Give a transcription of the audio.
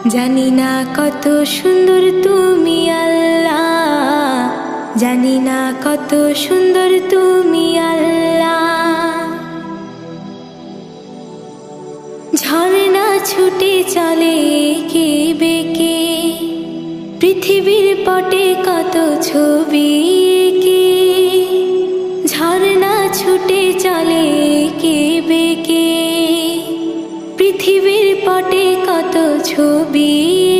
জানি না কত সুন্দর তুমি আল্লাহ, জানি না কত সুন্দর তুমি আল্লাহ। ঝর্ণা ছুটে চলে এঁকে বেঁকে, পৃথিবীর পটে কত ছবি এঁকে। ঝর্ণা ছুটে চলে এঁকে বেঁকে, পৃথিবীর পটে কত ছবি